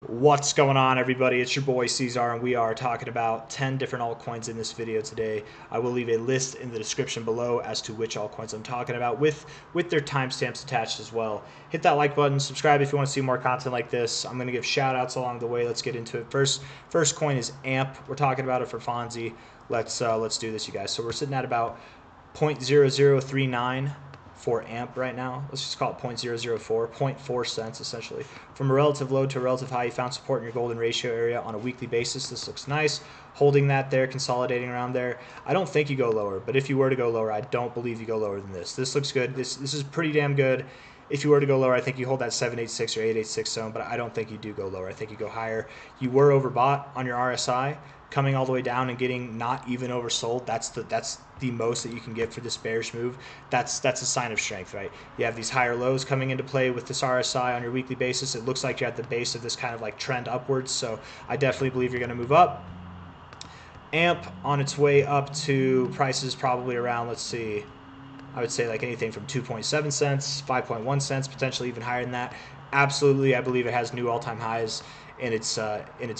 What's going on, everybody? It's your boy C-Zar, and we are talking about 10 different altcoins in this video today. I will leave a list in the description below as to which altcoins I'm talking about with their timestamps attached as well. Hit that like button, subscribe if you want to see more content like this. I'm going to give shout outs along the way. Let's get into it. First coin is AMP. We're talking about it for Fonzie. Let's do this, you guys. So we're sitting at about 0.0039 for AMP right now. Let's just call it 0.004, 0.4 cents essentially. From a relative low to a relative high, you found support in your golden ratio area on a weekly basis. This looks nice. Holding that there, consolidating around there. I don't think you go lower, but if you were to go lower, I don't believe you go lower than this. This looks good. This is pretty damn good. If you were to go lower, I think you hold that 786 or 886 zone, but I don't think you do go lower. I think you go higher. You were overbought on your RSI, coming all the way down and getting not even oversold. That's the most that you can get for this bearish move. That's a sign of strength, right? You have these higher lows coming into play with this RSI on your weekly basis. It looks like you're at the base of this kind of like trend upwards, so I definitely believe you're going to move up. AMP on its way up to prices probably around, let's see, I would say like anything from 2.7 cents, 5.1 cents, potentially even higher than that. Absolutely, I believe it has new all-time highs in its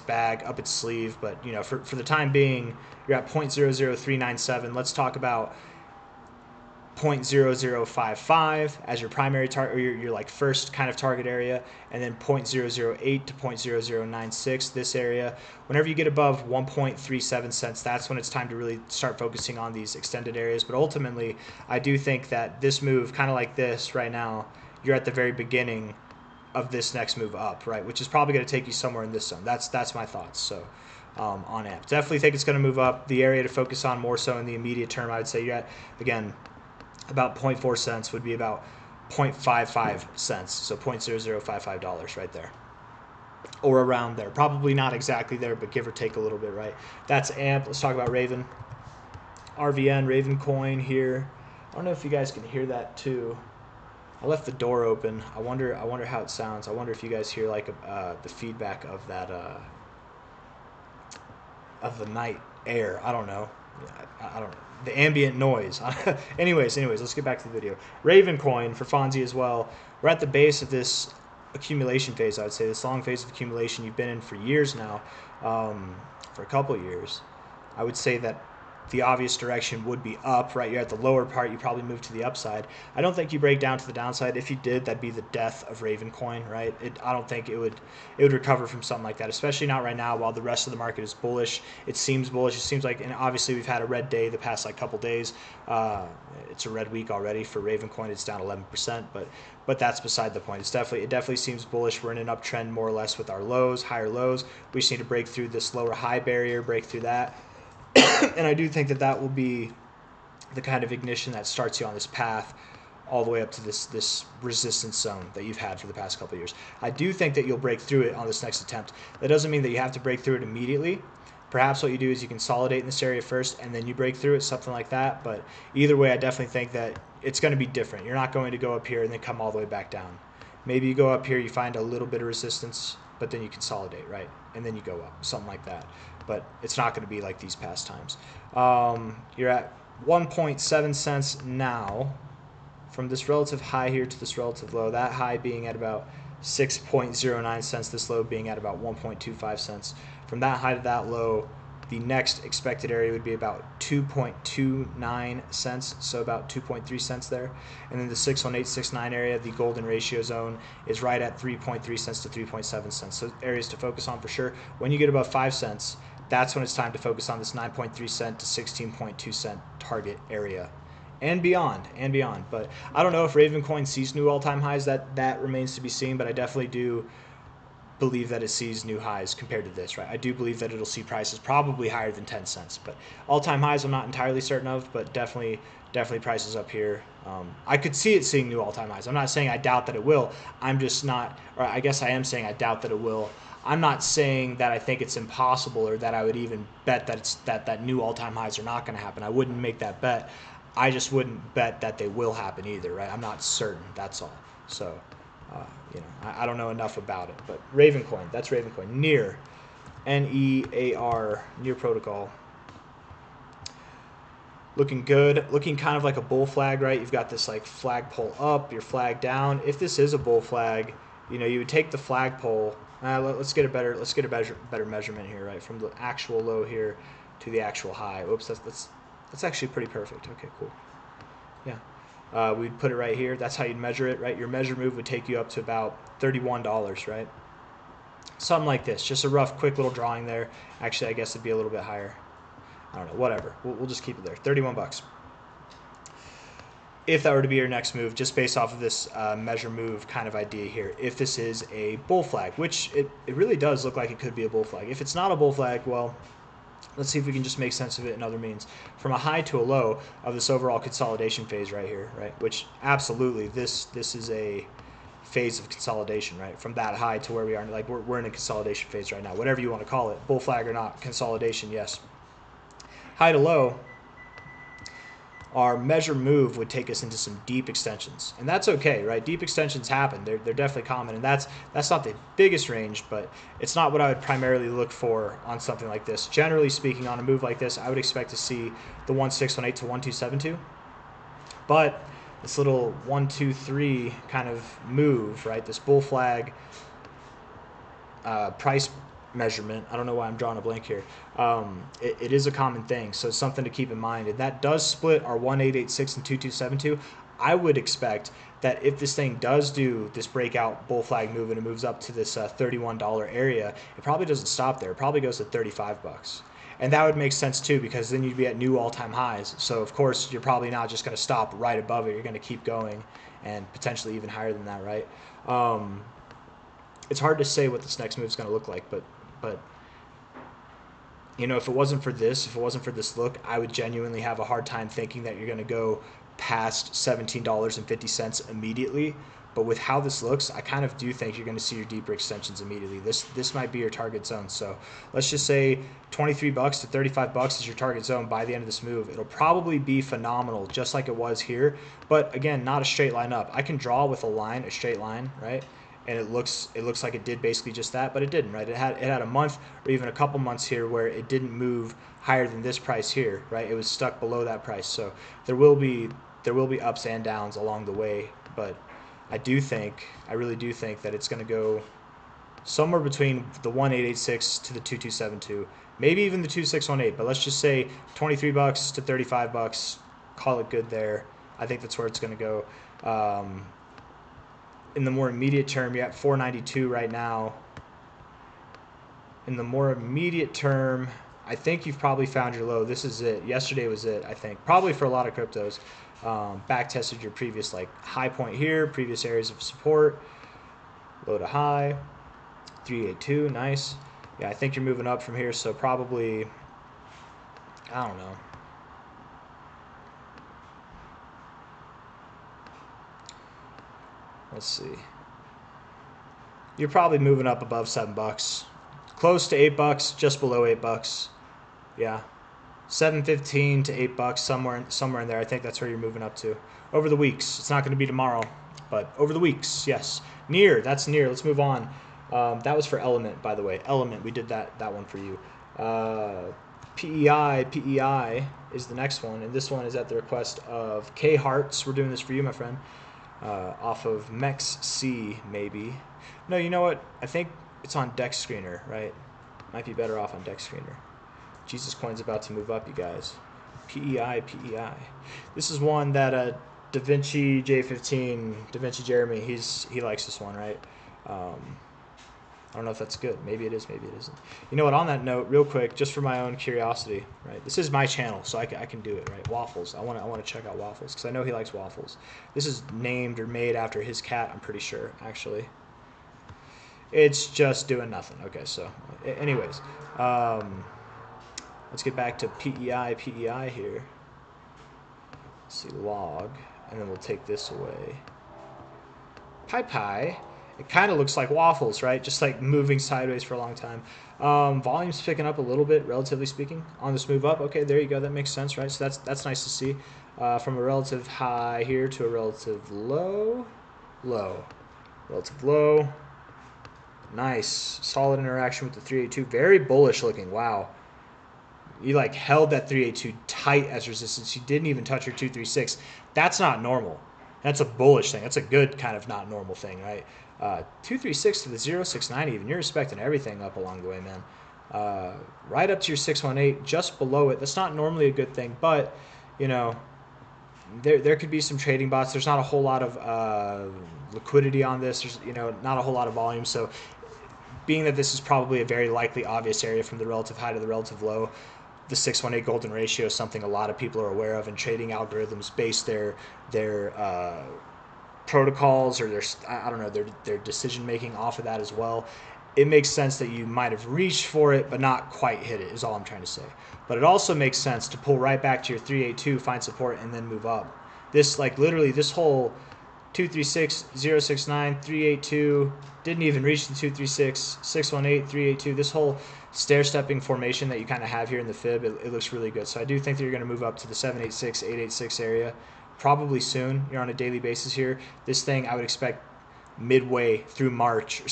bag, up its sleeve. But you know, for the time being, you're at 0.00397. Let's talk about 0.0055 as your primary target, or your like first kind of target area, and then 0.008 to 0.0096, this area. Whenever you get above 1.37 cents, that's when it's time to really start focusing on these extended areas. But ultimately, I do think that this move, kind of like this right now, you're at the very beginning of this next move up, right, which is probably going to take you somewhere in this zone. That's my thoughts. So on AMP, definitely think it's going to move up. The area to focus on more so in the immediate term, I would say you're at, again, about 0.4 cents would be about 0.55 cents, so $0.0055 right there, or around there. Probably not exactly there, but give or take a little bit, right? That's AMP. Let's talk about Raven. RVN, Raven coin here. I don't know if you guys can hear that too. I left the door open. I wonder how it sounds. I wonder if you guys hear like the feedback of that of the night air. I don't know. I don't know. The ambient noise. anyways, let's get back to the video. Raven coin for Fonzie as well. We're at the base of this accumulation phase, I would say, this long phase of accumulation you've been in for years now, for a couple of years. I would say that the obvious direction would be up, right? You're at the lower part, you probably move to the upside. I don't think you break down to the downside. If you did, that'd be the death of Raven coin, right? I don't think it would recover from something like that, especially not right now while the rest of the market is bullish. It seems bullish. It seems like, and obviously we've had a red day the past like couple days. It's a red week already for Raven coin. It's down 11%, but that's beside the point. It definitely seems bullish. We're in an uptrend more or less with our lows, higher lows. We just need to break through this lower high barrier, break through that. And I do think that will be the kind of ignition that starts you on this path all the way up to this resistance zone that you've had for the past couple of years. I do think that you'll break through it on this next attempt. That doesn't mean that you have to break through it immediately. Perhaps what you do is you consolidate in this area first and then you break through it, something like that. But either way, I definitely think that it's going to be different. You're not going to go up here and then come all the way back down. Maybe you go up here, you find a little bit of resistance, but then you consolidate, right? And then you go up, something like that. But it's not going to be like these past times. You're at 1.7 cents now, from this relative high here to this relative low, that high being at about 6.09 cents, this low being at about 1.25 cents. From that high to that low, the next expected area would be about 2.29 cents, so about 2.3 cents there. And then the 61869 area, the golden ratio zone, is right at 3.3 cents to 3.7 cents. So areas to focus on for sure. When you get above 5 cents, that's when it's time to focus on this 9.3 cent to 16.2 cent target area. And beyond. But I don't know if Raven coin sees new all-time highs. That remains to be seen, but I definitely do believe that it sees new highs compared to this, right? I do believe that it'll see prices probably higher than 10 cents, but all-time highs I'm not entirely certain of, but definitely prices up here. I could see it seeing new all-time highs. I'm not saying I doubt that it will. I'm just not, or I guess I am saying I doubt that it will. I'm not saying that I think it's impossible or that I would even bet that that new all-time highs are not going to happen. I wouldn't make that bet. I just wouldn't bet that they will happen either, right? I'm not certain, that's all. So you know, I don't know enough about it, but Raven coin, that's Raven coin. Near, NEAR, Near protocol. Looking good, looking kind of like a bull flag, right? You've got this like flagpole up, your flag down. If this is a bull flag, you know, you would take the flagpole Let's get a better measurement here, right, from the actual low here to the actual high. Oops, that's actually pretty perfect. Okay, cool. Yeah, we'd put it right here. That's how you'd measure it, right? Your measure move would take you up to about $31, right? Something like this. Just a rough, quick little drawing there. Actually, I guess it'd be a little bit higher. I don't know. Whatever. We'll just keep it there. 31 bucks. If that were to be your next move, just based off of this measure move kind of idea here, if this is a bull flag, which it really does look like it could be a bull flag. If it's not a bull flag, well, let's see if we can just make sense of it in other means. From a high to a low of this overall consolidation phase right here, right? Which absolutely, this is a phase of consolidation, right? From that high to where we are, like we're in a consolidation phase right now. Whatever you want to call it, bull flag or not, consolidation, yes. High to low, our measure move would take us into some deep extensions, and that's okay, right? Deep extensions happen; they're definitely common, and that's not the biggest range, but it's not what I would primarily look for on something like this. Generally speaking, on a move like this, I would expect to see the 1618 to 1272, but this little 123 kind of move, right? This bull flag price measurement. I don't know why I'm drawing a blank here. It is a common thing, so it's something to keep in mind. And that does split our 1886 and 2272. I would expect that if this thing does do this breakout bull flag move and it moves up to this $31 area, it probably doesn't stop there. It probably goes to 35 bucks. And that would make sense too, because then you'd be at new all-time highs. So of course you're probably not just going to stop right above it. You're going to keep going and potentially even higher than that, right? It's hard to say what this next move is going to look like, but you know, if it wasn't for this look, I would genuinely have a hard time thinking that you're going to go past $17.50 immediately. But with how this looks, I kind of do think you're going to see your deeper extensions immediately. This might be your target zone. So let's just say 23 bucks to 35 bucks is your target zone by the end of this move. It'll probably be phenomenal, just like it was here. But again, not a straight line up. I can draw with a straight line, right? And it looks like it did basically just that, but it didn't, right? It had a month or even a couple months here where it didn't move higher than this price here, right? It was stuck below that price. So there will be ups and downs along the way, but I really do think that it's going to go somewhere between the 1886 to the 2272, maybe even the 2618. But let's just say 23 bucks to 35 bucks. Call it good there. I think that's where it's going to go. In the more immediate term, you're at 492 right now. In the more immediate term, I think you've probably found your low. This is it. Yesterday was it, I think. Probably for a lot of cryptos. Back tested your previous high point here, previous areas of support, low to high, 382, nice. Yeah, I think you're moving up from here, so probably, I don't know. Let's see. You're probably moving up above $7, close to $8, just below $8. Yeah, 7.15 to $8, somewhere in there. I think that's where you're moving up to over the weeks. It's not going to be tomorrow, but over the weeks, yes. Near, that's near. Let's move on. That was for Element, by the way. Element, we did that one for you. PEI is the next one, and this one is at the request of K Hearts. We're doing this for you, my friend. Off of Mex C, maybe. No, you know what? I think it's on Dex Screener, right? Might be better off on Dex Screener. Jesus Coin's about to move up, you guys. PEI. This is one that Da Vinci J15, Da Vinci Jeremy, he likes this one, right? I don't know if that's good. Maybe it is, maybe it isn't. You know what? On that note, real quick, just for my own curiosity, right? This is my channel, so I can do it, right? Waffles. I want to check out Waffles because I know he likes waffles. This is named or made after his cat. I'm pretty sure, actually. It's just doing nothing. Okay, so, anyways, let's get back to PEI here. Let's see, log, and then we'll take this away. Pi. It kind of looks like waffles, right? Just like moving sideways for a long time. Volume's picking up a little bit, relatively speaking, on this move up. Okay, there you go. That makes sense, right? So that's nice to see. From a relative high here to a relative low. Relative low. Nice. Solid interaction with the 382. Very bullish looking. Wow. You held that 382 tight as resistance. You didn't even touch your 236. That's not normal. That's a bullish thing. That's a good kind of not normal thing, right? 236 to the 069 even. You're respecting everything up along the way, man. Right up to your 618, just below it. That's not normally a good thing, but, you know, there could be some trading bots. There's not a whole lot of liquidity on this. There's, you know, not a whole lot of volume. So being that this is probably a very likely obvious area from the relative high to the relative low, the 618 golden ratio is something a lot of people are aware of, and trading algorithms base their protocols or their, I don't know, their decision making off of that as well. It makes sense that you might have reached for it but not quite hit it, is all I'm trying to say. But it also makes sense to pull right back to your 382, find support, and then move up. This, like, literally this whole 236, 069, 382, didn't even reach the 236, 618, 382. This whole stair-stepping formation that you kind of have here in the fib, it looks really good. So I do think that you're going to move up to the 786, 886 area probably soon. You're on a daily basis here. This thing I would expect midway through March,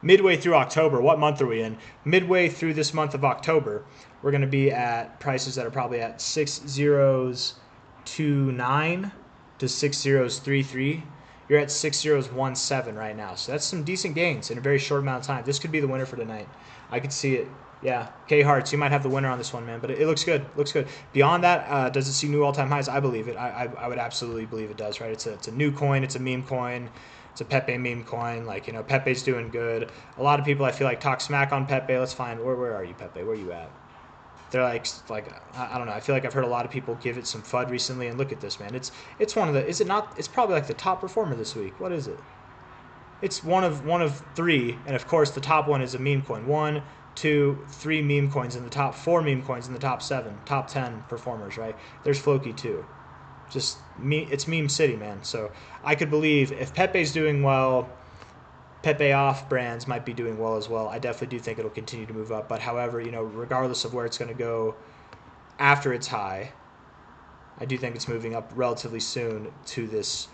midway through October. What month are we in? Midway through this month of October, we're going to be at prices that are probably at 6029 to 6033. You're at 6017 right now. So that's some decent gains in a very short amount of time. This could be the winner for tonight. I could see it. Yeah, K Hearts, you might have the winner on this one, man. But it looks good. Looks good. Beyond that, does it see new all-time highs? I believe it. I would absolutely believe it does. Right? It's a new coin. It's a meme coin. It's a Pepe meme coin. Like, you know, Pepe's doing good. A lot of people, I feel like, talk smack on Pepe. Let's find where are you, Pepe? Where are you at? They're like I don't know. I feel like I've heard a lot of people give it some FUD recently. And look at this, man. It's one of the. Is it not? It's probably like the top performer this week. What is it? It's one of three, and of course the top one is a meme coin. 1, 2, 3 meme coins in the top 4 meme coins in the top 7, top 10 performers, right? There's Floki too. Just it's meme city, man. So I could believe if Pepe's doing well, Pepe off brands might be doing well as well. I definitely do think it'll continue to move up. But however, you know, regardless of where it's going to go after its high, I do think it's moving up relatively soon to this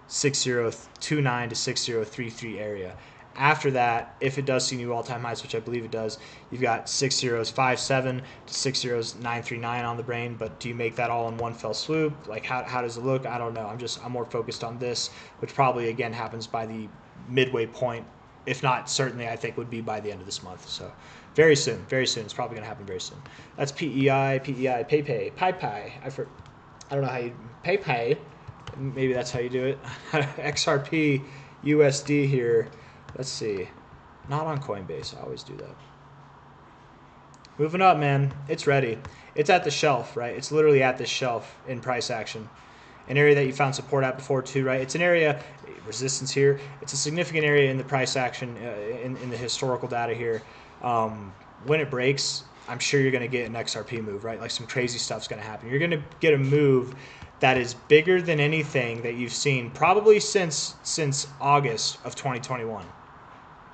6029 to 6033 area. After that, if it does see new all-time highs, which I believe it does, you've got 6057 to 60939 on the brain. But do you make that all in one fell swoop? Like, how does it look? I don't know. I'm more focused on this, which probably again happens by the midway point, if not certainly I think would be by the end of this month. So very soon. It's probably going to happen very soon. That's PEI, Pepe. I don't know how you Pepe. Maybe that's how you do it. XRP, USD here. Let's see. Not on Coinbase. I always do that. Moving up, man. It's ready. It's at the shelf, right? It's literally at this shelf in price action. An area that you found support at before too, right? It's an area, resistance here. It's a significant area in the price action, in the historical data here. When it breaks, I'm sure you're going to get an XRP move, right? Like some crazy stuff's going to happen. You're going to get a move that is bigger than anything that you've seen probably since August of 2021.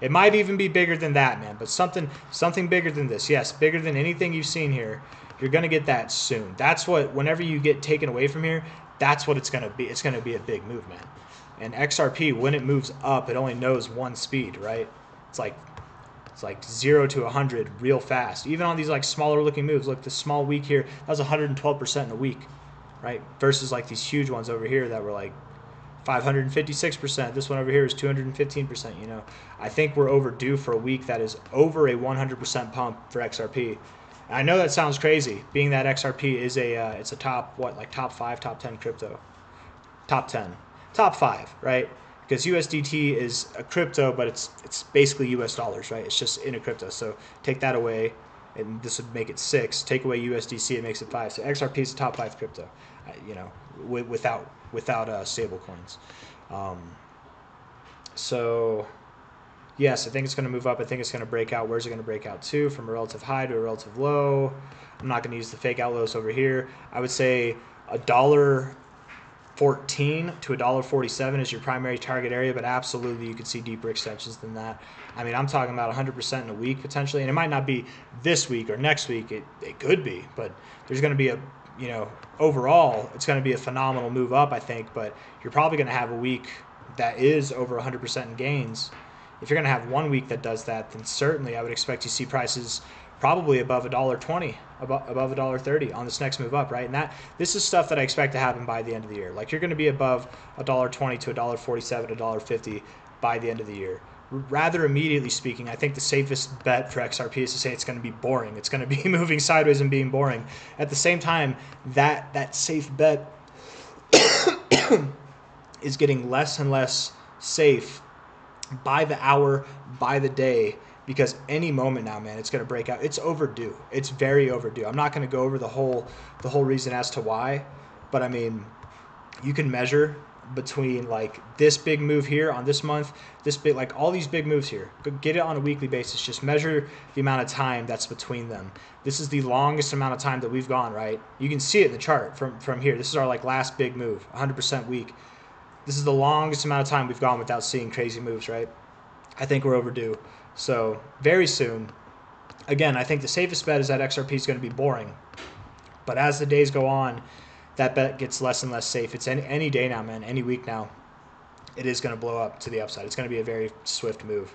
It might even be bigger than that, man, but something bigger than this. Yes, bigger than anything you've seen here. You're going to get that soon. That's what, whenever you get taken away from here, that's what it's going to be. It's going to be a big move, man. And XRP, when it moves up, it only knows one speed, right? It's like 0 to 100 real fast. Even on these like smaller looking moves, look, this small week here, that was 112% in a week, right? Versus like these huge ones over here that were like 556%. This one over here is 215%, you know. I think we're overdue for a week that is over a 100% pump for XRP. I know that sounds crazy, being that XRP is it's a top 5, top 10 crypto. Top 10. Top 5, right? Because USDT is a crypto, but it's basically US dollars, right? It's just in a crypto. So take that away, and this would make it 6. Take away USDC, it makes it 5. So XRP is a top 5 crypto, you know, without stable coins. So yes, I think it's going to move up. I think it's going to break out. Where's it going to break out to? From a relative high to a relative low. I'm not going to use the fake outlows over here. I would say $1.14 to $1.47 is your primary target area, but absolutely you could see deeper extensions than that. I mean, I'm talking about 100% in a week potentially, and it might not be this week or next week. It could be, but there's going to be overall, it's going to be a phenomenal move up, I think, but you're probably going to have a week that is over 100% in gains. If you're going to have 1 week that does that, then certainly I would expect you to see prices probably above $1.20, above $1.30 on this next move up, right? And this is stuff that I expect to happen by the end of the year. Like you're going to be above $1.20 to $1.47, $1.50 by the end of the year. Rather immediately speaking, I think the safest bet for XRP is to say it's going to be boring. It's going to be moving sideways and being boring. At the same time, that safe bet is getting less and less safe by the hour, by the day, because any moment now, man, it's going to break out. It's overdue. It's very overdue. I'm not going to go over the whole reason as to why, but I mean, you can measure between like this big move here on this month, this big, like all these big moves here. Get it on a weekly basis. Just measure the amount of time that's between them. This is the longest amount of time that we've gone, right? You can see it in the chart from here. This is our like last big move, 100% week. This is the longest amount of time we've gone without seeing crazy moves, right? I think we're overdue. So very soon, again, I think the safest bet is that XRP is going to be boring. But as the days go on, that bet gets less and less safe. It's any day now, man, any week now, it is going to blow up to the upside. It's going to be a very swift move.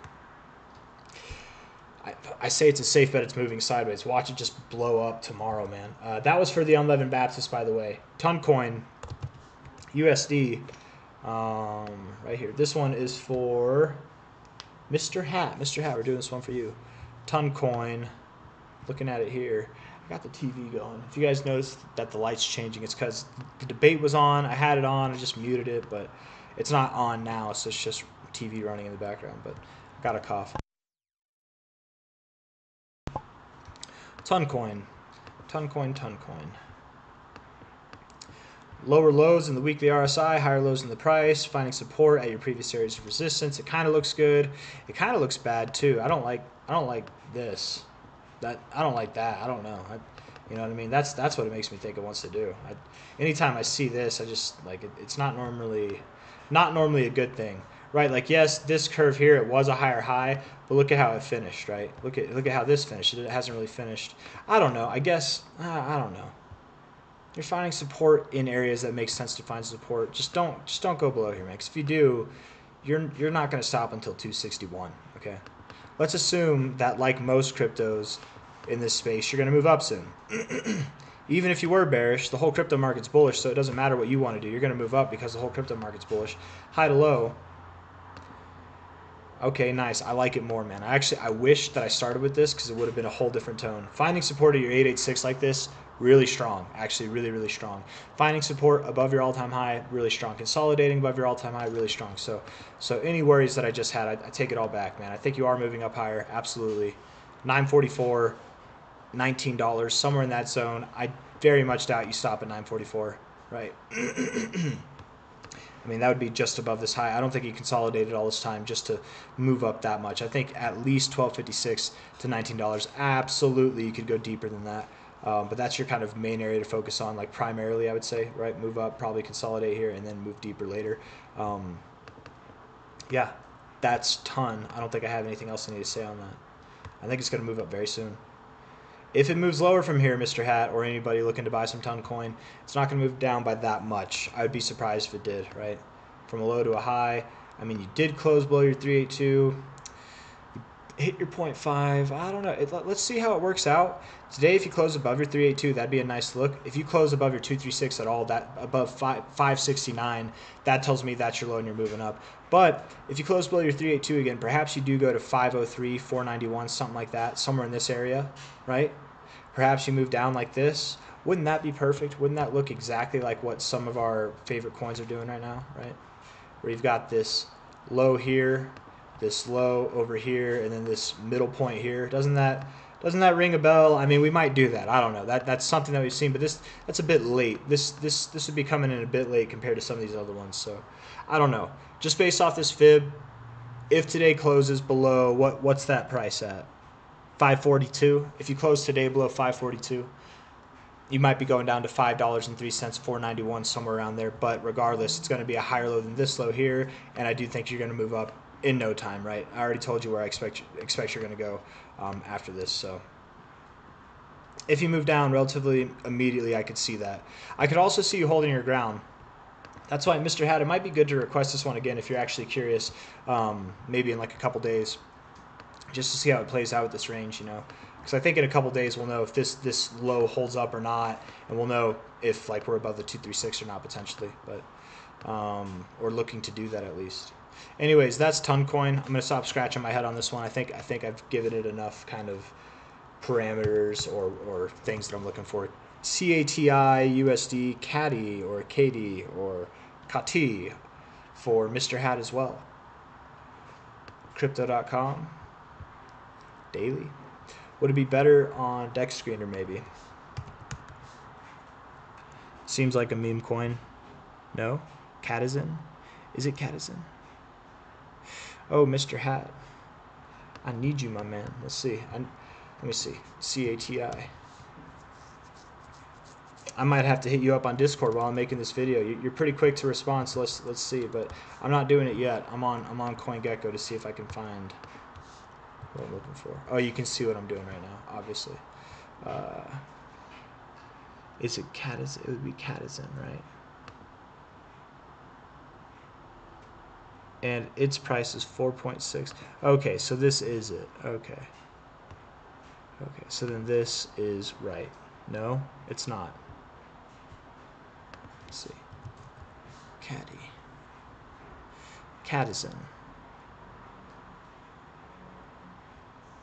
I say it's a safe bet. It's moving sideways. Watch it just blow up tomorrow, man. That was for the Unleavened Baptist, by the way. Toncoin, USD, right here. This one is for Mr. Hat. Mr. Hat, we're doing this one for you. Toncoin, looking at it here. I got the TV going. If you guys notice that the light's changing, it's because the debate was on. I had it on. I just muted it, but it's not on now, so it's just TV running in the background. But I got a cough. Toncoin. Lower lows in the weekly RSI, higher lows in the price, finding support at your previous areas of resistance. It kind of looks good. It kind of looks bad too. I don't like this. I don't like that. I don't know. You know what I mean? That's what it makes me think it wants to do. Anytime I see this, I just like it's not normally a good thing, right? Like yes, this curve here, it was a higher high, but look at how it finished, right? Look at how this finished. It hasn't really finished. I don't know. I guess I don't know. You're finding support in areas that make sense to find support. Just don't go below here, man. Because if you do, you're not going to stop until 261. Okay. Let's assume that, like most cryptos in this space, you're going to move up soon. Even if you were bearish, the whole crypto market's bullish, so it doesn't matter what you want to do. You're going to move up because the whole crypto market's bullish. High to low. Okay, nice. I like it more, man. I wish that I started with this because it would have been a whole different tone. Finding support at your 886 like this, really strong. Actually, really, really strong. Finding support above your all-time high, really strong. Consolidating above your all-time high, really strong. So any worries that I just had, I take it all back, man. I think you are moving up higher, absolutely. 944, $19, somewhere in that zone. I very much doubt you stop at 944, right? I mean, that would be just above this high. I don't think he consolidated all this time just to move up that much. I think at least $12.56 to $19. Absolutely, you could go deeper than that. But that's your kind of main area to focus on, like primarily, I would say, right? Move up, probably consolidate here, and then move deeper later. Yeah, that's ton. I don't think I have anything else I need to say on that. I think it's going to move up very soon. If it moves lower from here, Mr. Hat, or anybody looking to buy some Toncoin, it's not going to move down by that much. I would be surprised if it did, right? From a low to a high. I mean, you did close below your 382. You hit your 0.5. I don't know. Let's see how it works out. Today, if you close above your 382, that'd be a nice look. If you close above your 236 at all, that above 569, that tells me that's your low and you're moving up. But if you close below your 382 again, perhaps you do go to 503, 491, something like that, somewhere in this area, right? Perhaps you move down like this. Wouldn't that be perfect? Wouldn't that look exactly like what some of our favorite coins are doing right now, right? Where you've got this low here, this low over here, and then this middle point here. Doesn't that ring a bell? I mean, we might do that. I don't know. That's something that we've seen, but that's a bit late. This would be coming in a bit late compared to some of these other ones. So I don't know. Just based off this fib, if today closes below what's that price at? 542. If you close today below 542, you might be going down to $5.03, 491, somewhere around there. But regardless, it's going to be a higher low than this low here, and I do think you're going to move up in no time, right? I already told you where I expect you're going to go after this. So if you move down relatively immediately, I could see that. I could also see you holding your ground. That's why, Mr. Hat, it might be good to request this one again if you're actually curious, maybe in like a couple days. just to see how it plays out with this range, you know. Because I think in a couple days we'll know if this low holds up or not, and we'll know if like we're above the 236 or not potentially, but or looking to do that at least. Anyways, that's Toncoin. I'm gonna stop scratching my head on this one. I think I've given it enough kind of parameters or things that I'm looking for. CATI, USD, CATI or KD or KATI for Mr. Hat as well. Crypto.com. Daily. Would it be better on Dex Screener maybe? Seems like a meme coin. No? Catizin? Is it Catizin? Oh, Mr. Hat. I need you, my man. Let's see. Let me see. CATI. I might have to hit you up on Discord while I'm making this video. You're pretty quick to respond, so let's see. But I'm not doing it yet. I'm on CoinGecko to see if I can find what I'm looking for. Oh, you can see what I'm doing right now, obviously. Is it Catizin? It would be Catizin, right? And its price is 4.6. Okay, so this is it. Okay. Okay, so then this is right. No, it's not. Let's see. Catizin.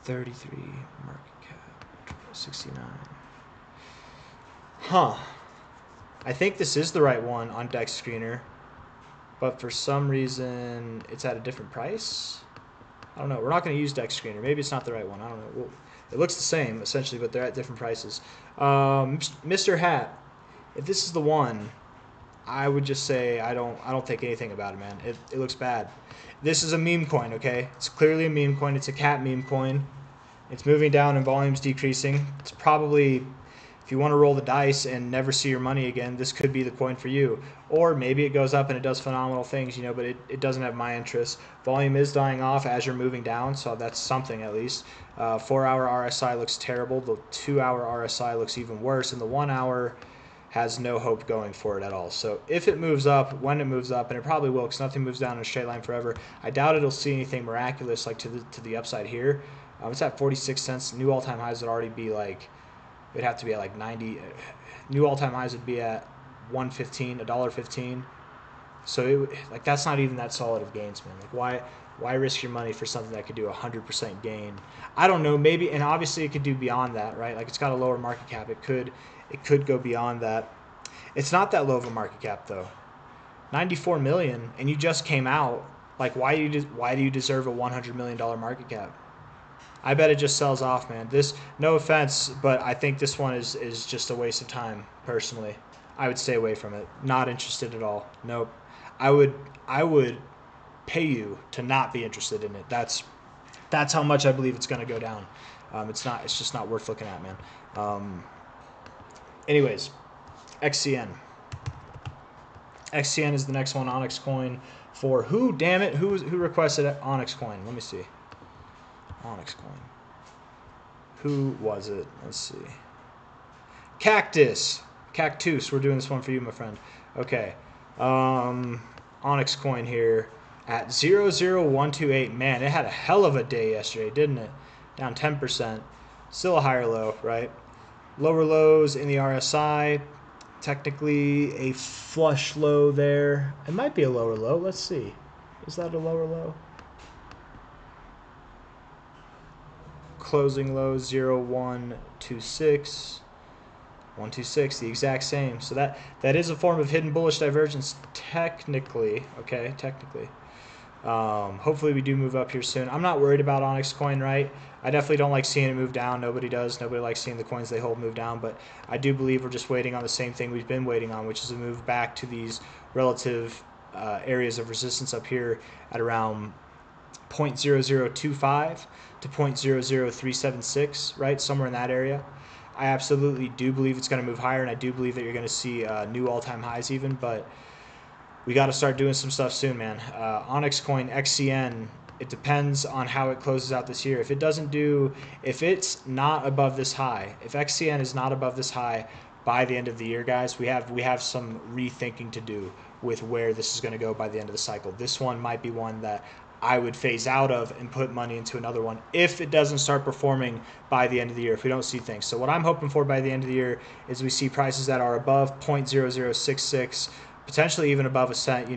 33 market cap. 69. Huh. I think this is the right one on Dex Screener, but for some reason it's at a different price. I don't know. We're not going to use Dex Screener. Maybe it's not the right one. I don't know. Well, it looks the same essentially, but they're at different prices. Mr. Hat, if this is the one, I would just say I don't think anything about it, man. It looks bad. This is a meme coin, okay? It's clearly a meme coin. It's a cat meme coin. It's moving down and volume's decreasing. It's probably, if you want to roll the dice and never see your money again, this could be the coin for you. Or maybe it goes up and it does phenomenal things, you know, but it doesn't have my interest. Volume is dying off as you're moving down, so that's something at least. 4-hour RSI looks terrible. The 2-hour RSI looks even worse, and the 1-hour has no hope going for it at all. So if it moves up, when it moves up, and it probably will because nothing moves down in a straight line forever, I doubt it'll see anything miraculous like to the upside here. It's at 46 cents. New all-time highs would already be like, it'd have to be at like 90. New all-time highs would be at $1.15, $1.15. So like that's not even that solid of gains, man. Like why risk your money for something that could do 100% gain? I don't know, maybe, and obviously it could do beyond that, right? Like it's got a lower market cap. It could go beyond that. It's not that low of a market cap though. 94 million, and you just came out. Like why do you deserve a $100 million market cap? I bet it just sells off, man. This, no offense, but I think this one is just a waste of time, personally. I would stay away from it. Not interested at all. Nope. I would pay you to not be interested in it. That's how much I believe it's going to go down. It's just not worth looking at, man. Anyways, XCN. XCN is the next one. Onyx Coin for who? Damn it! Who requested Onyx Coin? Let me see. Onyx Coin. Who was it? Let's see. Cactus. We're doing this one for you, my friend. Okay. Onyx Coin here at 00128. Man, it had a hell of a day yesterday, didn't it? Down 10%. Still a higher low, right? Lower lows in the RSI. Technically a flush low there. It might be a lower low. Let's see. Is that a lower low? Closing low 0126. 126, the exact same. So that is a form of hidden bullish divergence technically. Okay, technically. Hopefully we do move up here soon. I'm not worried about Onyx Coin, right? I definitely don't like seeing it move down. Nobody does. Nobody likes seeing the coins they hold move down. But I do believe we're just waiting on the same thing we've been waiting on, which is a move back to these relative areas of resistance up here at around 0.0025 to 0.00376, right? Somewhere in that area. I absolutely do believe it's going to move higher, and I do believe that you're going to see new all-time highs even, but we got to start doing some stuff soon, man. Onyx Coin, XCN, it depends on how it closes out this year. If it's not above this high, if XCN is not above this high by the end of the year, guys, we have some rethinking to do with where this is going to go by the end of the cycle. This one might be one that I would phase out of and put money into another one if it doesn't start performing by the end of the year, if we don't see things. So what I'm hoping for by the end of the year is we see prices that are above 0.0066, potentially even above a cent,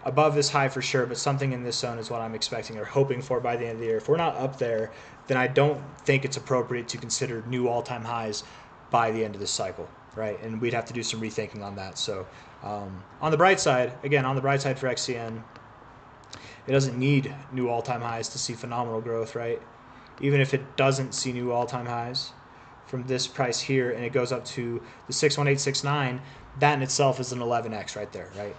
above this high for sure, but something in this zone is what I'm expecting or hoping for by the end of the year. If we're not up there, then I don't think it's appropriate to consider new all-time highs by the end of this cycle, right? And we'd have to do some rethinking on that. So on the bright side for XCN, it doesn't need new all-time highs to see phenomenal growth, right? Even if it doesn't see new all-time highs from this price here and it goes up to the 61869, that in itself is an 11x right there, right?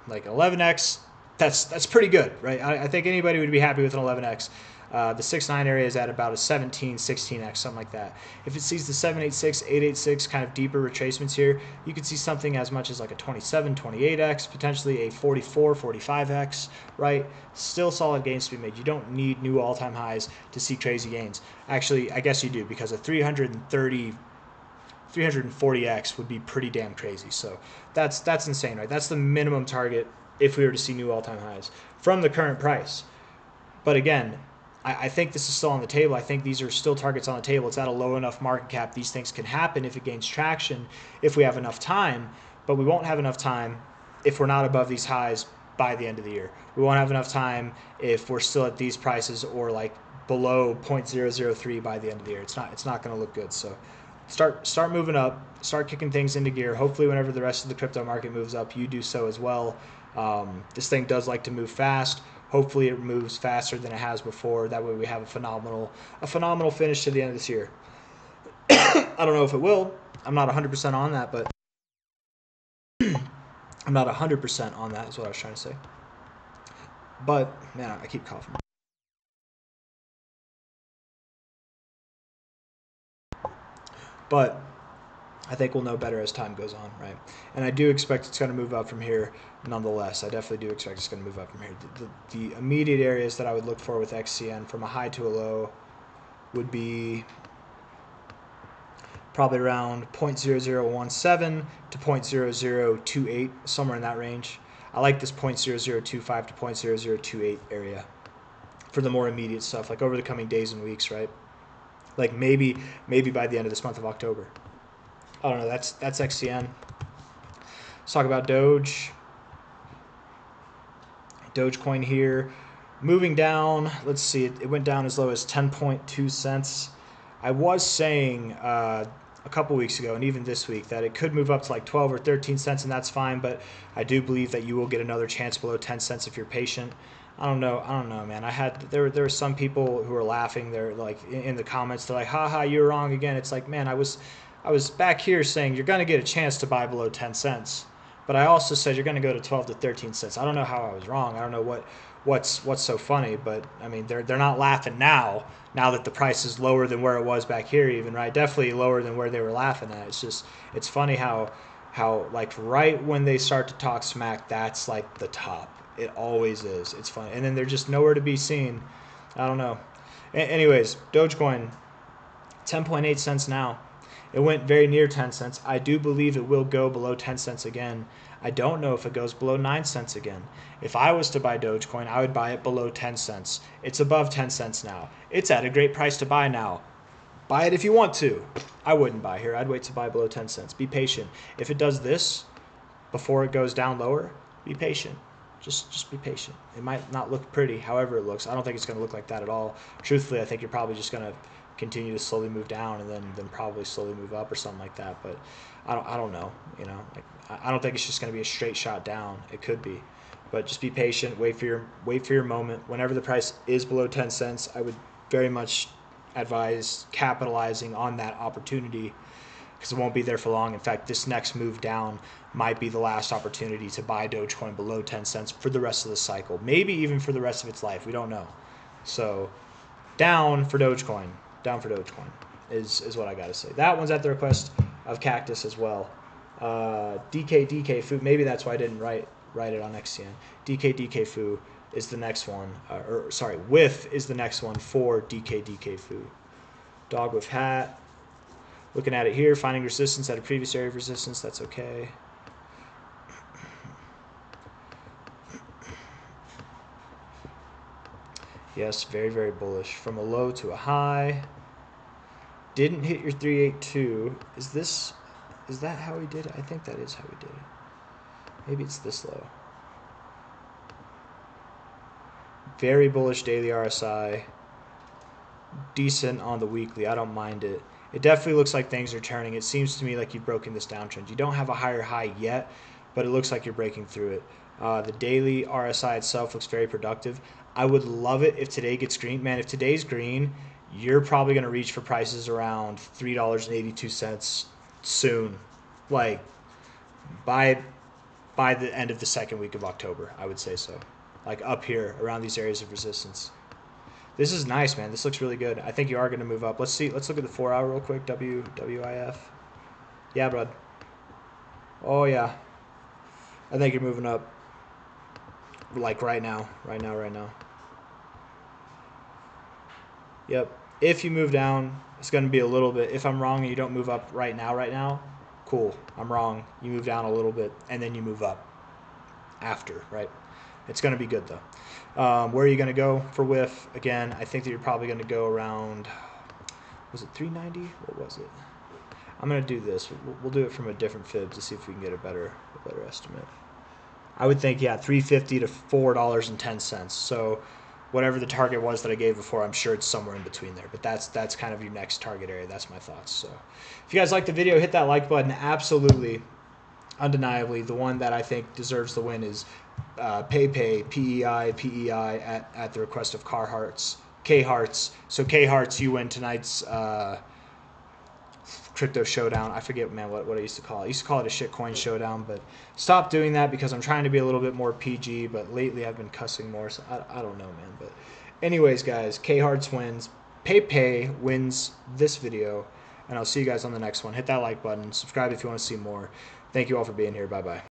Like 11x, that's pretty good, right? I think anybody would be happy with an 11x. The 6.9 area is at about a 17, 16x, something like that. If it sees the 786, 886 kind of deeper retracements here, you could see something as much as like a 27, 28x, potentially a 44, 45x, right? Still solid gains to be made. You don't need new all-time highs to see crazy gains. Actually, I guess you do, because a 340x would be pretty damn crazy. So that's insane, right? That's the minimum target if we were to see new all-time highs from the current price. But again, I think this is still on the table. I think these are still targets on the table. It's at a low enough market cap. These things can happen if it gains traction, if we have enough time. But we won't have enough time if we're not above these highs by the end of the year. We won't have enough time if we're still at these prices or like below 0.003 by the end of the year. It's not going to look good. So start moving up, start kicking things into gear. Hopefully whenever the rest of the crypto market moves up, you do so as well. This thing does like to move fast. Hopefully it moves faster than it has before. That way we have a phenomenal finish to the end of this year. I don't know if it will. I'm not 100% on that, but I'm not 100% on that is what I was trying to say. But, man, I keep coughing. But I think we'll know better as time goes on, right? And I do expect it's going to move up from here nonetheless. I definitely do expect it's going to move up from here. The immediate areas that I would look for with XCN from a high to a low would be probably around 0.0017 to 0.0028, somewhere in that range. I like this 0.0025 to 0.0028 area for the more immediate stuff, like over the coming days and weeks, right? Like maybe by the end of this month of October. I don't know. That's XCN. Let's talk about Doge. Dogecoin here, moving down. Let's see. It went down as low as 10.2 cents. I was saying a couple weeks ago, and even this week, that it could move up to like 12 or 13 cents, and that's fine. But I do believe that you will get another chance below 10 cents if you're patient. I don't know, man. There were some people who were laughing. They're like in the comments. They're like, "Ha, you were wrong again." It's like, man, I was back here saying you're going to get a chance to buy below 10 cents. But I also said you're going to go to 12 to 13 cents. I don't know how I was wrong. I don't know what's so funny, but I mean they're not laughing now that the price is lower than where it was back here even, right? Definitely lower than where they were laughing at. It's funny how like right when they start to talk smack, that's like the top. It always is. It's funny. And then they're just nowhere to be seen. I don't know. Anyways, Dogecoin 10.8 cents now. It went very near 10 cents. I do believe it will go below 10 cents again. I don't know if it goes below 9 cents again. If I was to buy Dogecoin, I would buy it below 10 cents. It's above 10 cents now. It's at a great price to buy now. Buy it if you want to. I wouldn't buy here. I'd wait to buy below 10 cents. Be patient. If it does this before it goes down lower, be patient. Just be patient. It might not look pretty, however it looks. I don't think it's going to look like that at all. Truthfully, I think you're probably just going to continue to slowly move down and then probably slowly move up or something like that. But I don't know. Like, I don't think it's just going to be a straight shot down. It could be, but just be patient. Wait for your moment. Whenever the price is below 10 cents, I would very much advise capitalizing on that opportunity because it won't be there for long. In fact, this next move down might be the last opportunity to buy Dogecoin below 10 cents for the rest of the cycle, maybe even for the rest of its life. We don't know. So down for Dogecoin is what I got to say. That one's at the request of Cactus as well. DK Fu, maybe that's why I didn't write it on XCN. DK Fu is the next one, With is the next one for DK Fu. Dog with hat. Looking at it here, finding resistance at a previous area of resistance. That's okay. Yes, very, very bullish. From a low to a high. Didn't hit your 382. Is that how he did it? I think that is how he did it. Maybe it's this low. Very bullish daily RSI. Decent on the weekly. I don't mind it. It definitely looks like things are turning. It seems to me like you've broken this downtrend. You don't have a higher high yet, but it looks like you're breaking through it. The daily RSI itself looks very productive. I would love it if today gets green. Man, if today's green, you're probably going to reach for prices around $3.82 soon. Like, by the end of the second week of October, I would say so. Like up here, around these areas of resistance. This is nice, man. This looks really good. I think you are going to move up. Let's see. Let's look at the 4 hour real quick. WIF. Yeah, bud. Oh, yeah. I think you're moving up. Like right now. Right now. Yep. If you move down, it's going to be a little bit. If I'm wrong and you don't move up right now, cool. I'm wrong. You move down a little bit, and then you move up after, right? It's going to be good, though. Where are you going to go for whiff? Again, I think that you're probably going to go around, was it 390? What was it? I'm going to do this. We'll do it from a different fib to see if we can get a better estimate. I would think, yeah, $3.50 to $4.10. So whatever the target was that I gave before, I'm sure it's somewhere in between there. But that's kind of your next target area. That's my thoughts. So if you guys like the video, hit that like button. Absolutely, undeniably, the one that I think deserves the win is PayPay, PEI at the request of K-Hearts. So K-Hearts, you win tonight's crypto showdown. I forget, man, what I used to call it. I used to call it a shitcoin showdown, but stop doing that because I'm trying to be a little bit more PG, but lately I've been cussing more, so I don't know, man. But anyways, guys, K-Hearts wins. PayPay wins this video, and I'll see you guys on the next one. Hit that like button. Subscribe if you want to see more. Thank you all for being here. Bye-bye.